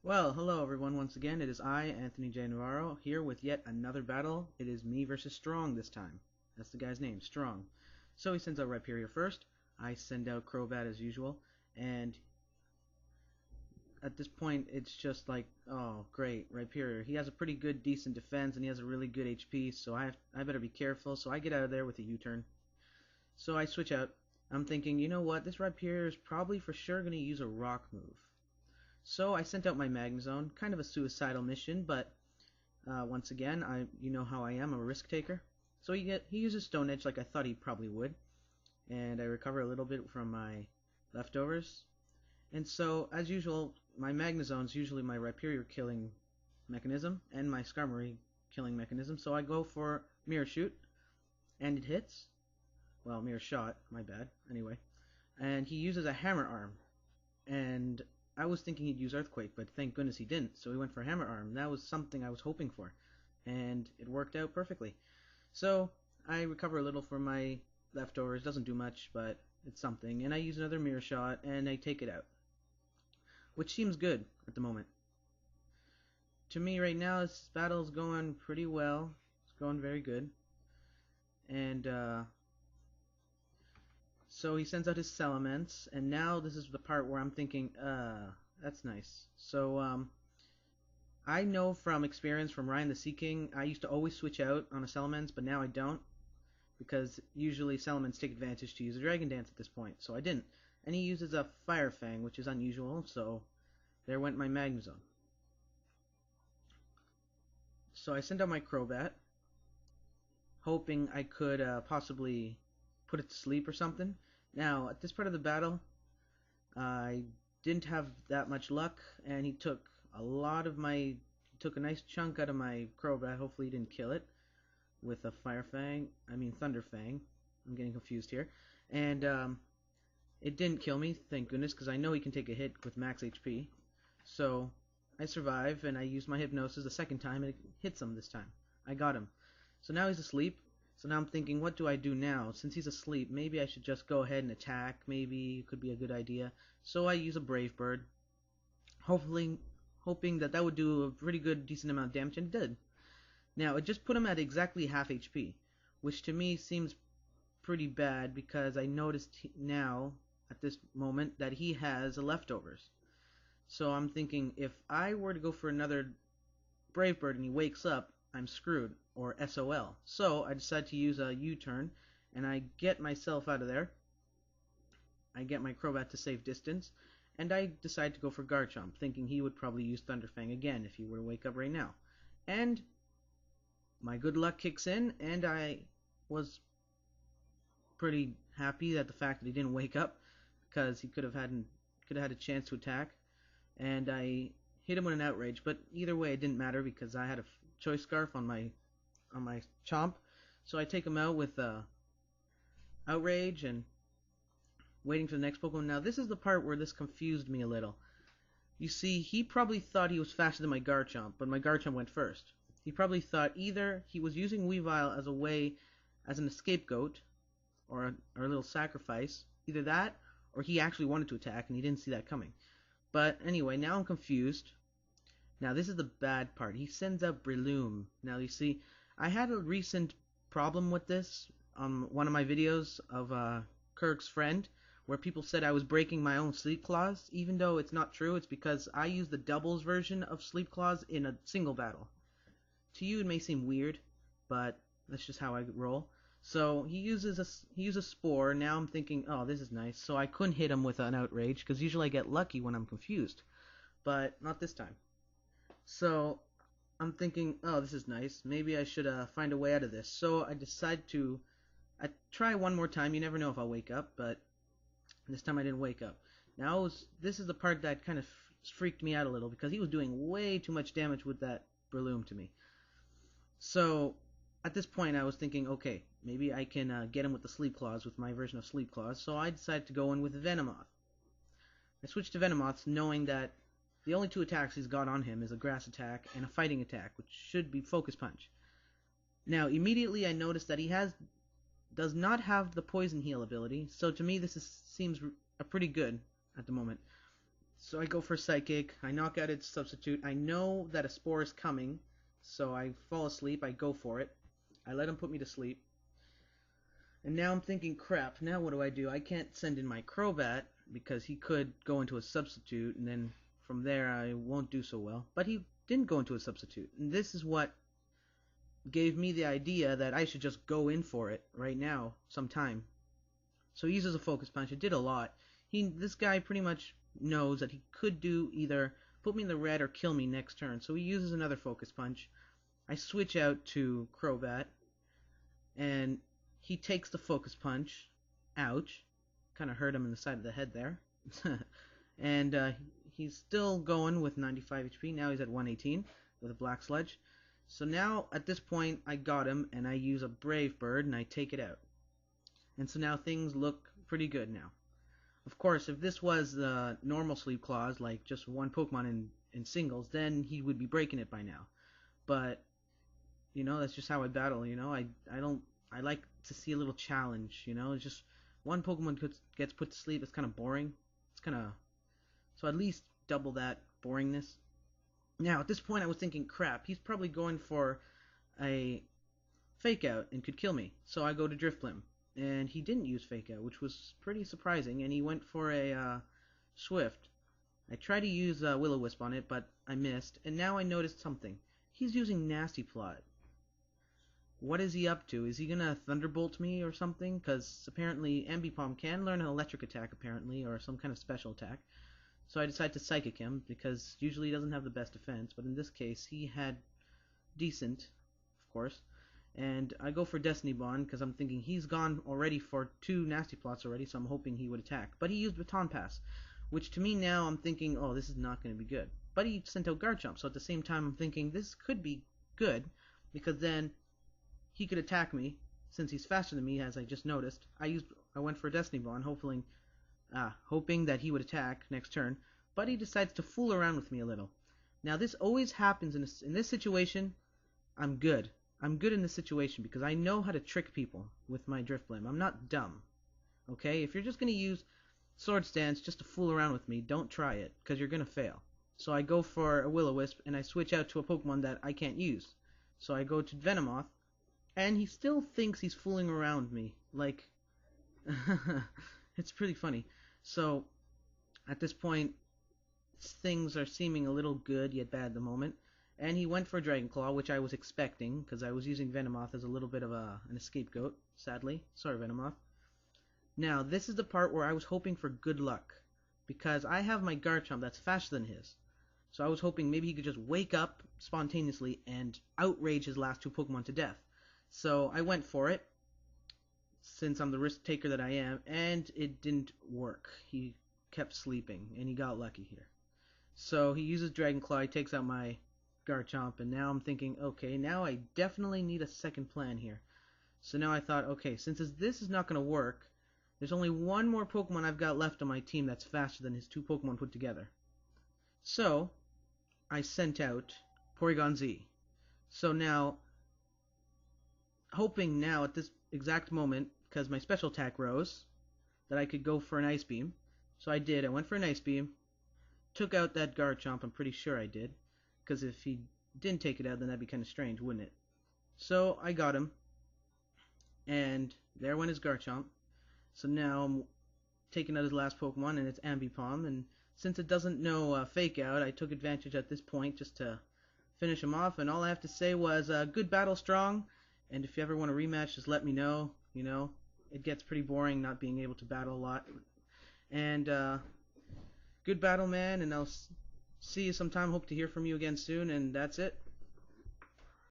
Well, hello everyone once again. It is I, Anthony J. Navarro, here with yet another battle. It is me versus Strong this time. That's the guy's name, Strong. So he sends out Rhyperior first. I send out Crobat as usual. And at this point, it's just like, oh, great, Rhyperior. He has a pretty good, decent defense, and he has a really good HP, so I better be careful. So I get out of there with a U-turn. So I switch out. I'm thinking, you know what, this Rhyperior is probably for sure going to use a rock move. So I sent out my Magnezone, kind of a suicidal mission, but once again, you know how I am, I'm a risk taker. So he uses Stone Edge like I thought he probably would, and I recover a little bit from my leftovers. And so, as usual, my Magnezone is usually my Rhyperior killing mechanism and my Skarmory killing mechanism. So I go for Mrror Shoot, and it hits. Well, Mrror Shot, my bad. Anyway, and he uses a Hammer Arm, and I was thinking he'd use Earthquake, but thank goodness he didn't. So he went for Hammer Arm. That was something I was hoping for, and it worked out perfectly. So I recover a little from my leftovers. Doesn't do much, but it's something. And I use another Mrror Shot, and I take it out, which seems good at the moment. To me right now, this battle's going pretty well. It's going very good. And so he sends out his Salamence, and now this is the part where I'm thinking, that's nice. So I know from experience from Ryan the Sea King, I used to always switch out on a Salamence, but now I don't, because usually Salamence take advantage to use a Dragon Dance at this point, so I didn't. And he uses a Fire Fang, which is unusual, so there went my Magnezone. So I sent out my Crobat, hoping I could possibly put it to sleep or something. Now, at this part of the battle, I didn't have that much luck, and he took a nice chunk out of my Crobat. Hopefully he didn't kill it with a Thunder Fang. I'm getting confused here. And it didn't kill me, thank goodness, because I know he can take a hit with max HP. So I survive, and I use my Hypnosis the second time, and it hits him this time. I got him. So now he's asleep. So now I'm thinking, what do I do now? Since he's asleep, maybe I should just go ahead and attack. Maybe it could be a good idea. So I use a Brave Bird, hoping that would do a pretty good, decent amount of damage, and it did. Now, it just put him at exactly half HP, which to me seems pretty bad because I noticed now, at this moment, that he has a leftovers. So I'm thinking, if I were to go for another Brave Bird and he wakes up, I'm screwed, or SOL. So I decide to use a U-turn, and I get myself out of there. I get my Crobat to save distance, and I decide to go for Garchomp, thinking he would probably use Thunderfang again if he were to wake up right now. And my good luck kicks in, and I was pretty happy at the fact that he didn't wake up, because he could have had a chance to attack, and I hit him with an Outrage. But either way, it didn't matter because I had a Choice Scarf on my Chomp, so I take him out with Outrage and waiting for the next Pokemon. Now this is the part where this confused me a little. You see, he probably thought he was faster than my Garchomp, but my Garchomp went first. He probably thought either he was using Weavile as an scapegoat, or a little sacrifice, either that, or he actually wanted to attack and he didn't see that coming. But anyway, now I'm confused. Now this is the bad part. He sends out Breloom. Now you see, I had a recent problem with this on one of my videos of Kirk's friend, where people said I was breaking my own Sleep Claws, even though it's not true. It's because I use the doubles version of Sleep Claws in a single battle. To you it may seem weird, but that's just how I roll. So he uses Spore. Now I'm thinking, oh, this is nice. So I couldn't hit him with an Outrage, because usually I get lucky when I'm confused, but not this time. So I'm thinking, oh, this is nice. Maybe I should find a way out of this. So I decide to try one more time. You never know if I'll wake up, but this time I didn't wake up. Now this is the part that kind of freaked me out a little, because he was doing way too much damage with that Breloom to me. So at this point I was thinking, okay, maybe I can get him with the Sleep Claws, with my version of Sleep Claws. So I decided to go in with Venomoth. I switched to Venomoth knowing that the only two attacks he's got on him is a Grass attack and a Fighting attack, which should be Focus Punch. Now, immediately I noticed that he does not have the Poison Heal ability, so to me this seems pretty good at the moment. So I go for Psychic, I knock out its substitute, I know that a Spore is coming, so I fall asleep, I go for it, I let him put me to sleep, and now I'm thinking, crap, now what do? I can't send in my Crobat, because he could go into a substitute, and then from there I won't do so well. But he didn't go into a substitute, and this is what gave me the idea that I should just go in for it right now, sometime. So he uses a Focus Punch. It did a lot. This guy pretty much knows that he could do either put me in the red or kill me next turn. So he uses another Focus Punch. I switch out to Crobat, and he takes the Focus Punch. Ouch. Kind of hurt him in the side of the head there. And he's still going with 95 HP. Now he's at 118 with a Black Sludge. So now, at this point, I got him, and I use a Brave Bird, and I take it out. And so now things look pretty good now. Of course, if this was the normal Sleep Clause, like just one Pokemon in singles, then he would be breaking it by now. But, you know, that's just how I battle, you know. I like to see a little challenge, you know. It's just one Pokemon gets put to sleep, it's kind of boring. It's kind of... So at least double that boringness. Now, at this point, I was thinking, crap, he's probably going for a Fake Out and could kill me. So I go to Drifblim. And he didn't use Fake Out, which was pretty surprising. And he went for a Swift. I tried to use Will-O-Wisp on it, but I missed. And now I noticed something. He's using Nasty Plot. What is he up to? Is he going to Thunderbolt me or something? Because apparently Ambipom can learn an electric attack, apparently, or some kind of special attack. So I decided to Psychic him, because usually he doesn't have the best defense, but in this case he had decent, of course. And I go for Destiny Bond, because I'm thinking he's gone already for 2 Nasty Plots already, so I'm hoping he would attack. But he used Baton Pass, which to me now I'm thinking, oh, this is not going to be good. But he sent out Garchomp, so at the same time I'm thinking this could be good, because then he could attack me, since he's faster than me, as I just noticed. I went for Destiny Bond, hoping that he would attack next turn, but he decides to fool around with me a little. Now this always happens in this situation. I'm good. I'm good in this situation because I know how to trick people with my Drifblim. I'm not dumb. Okay? If you're just going to use Sword Stance just to fool around with me, don't try it, because you're going to fail. So I go for a Will-O-Wisp, and I switch out to a Pokemon that I can't use. So I go to Venomoth, and he still thinks he's fooling around me. Like, it's pretty funny. So, at this point, things are seeming a little good, yet bad at the moment. And he went for Dragon Claw, which I was expecting, because I was using Venomoth as a little bit of an scapegoat, sadly. Sorry, Venomoth. Now, this is the part where I was hoping for good luck, because I have my Garchomp that's faster than his. So I was hoping maybe he could just wake up spontaneously and outrage his last 2 Pokemon to death. So I went for it, since I'm the risk taker that I am, and it didn't work. He kept sleeping, and he got lucky here. So he uses Dragon Claw, he takes out my Garchomp, and now I'm thinking, okay, now I definitely need a second plan here. So now I thought, okay, since this is not going to work, there's only one more Pokemon I've got left on my team that's faster than his 2 Pokemon put together. So I sent out Porygon Z. So now, hoping now at this exact moment, because my special attack rose, that I could go for an Ice Beam. So I did. I went for an Ice Beam, took out that Garchomp. I'm pretty sure I did, because if he didn't take it out, then that'd be kind of strange, wouldn't it? So I got him, and there went his Garchomp. So now I'm taking out his last Pokemon, and it's Ambipom, and since it doesn't know Fake Out, I took advantage at this point just to finish him off, and all I have to say was, good battle, Strong, and if you ever want a rematch, just let me know. You know, it gets pretty boring not being able to battle a lot. And good battle, man, and I'll see you sometime. Hope to hear from you again soon, and that's it.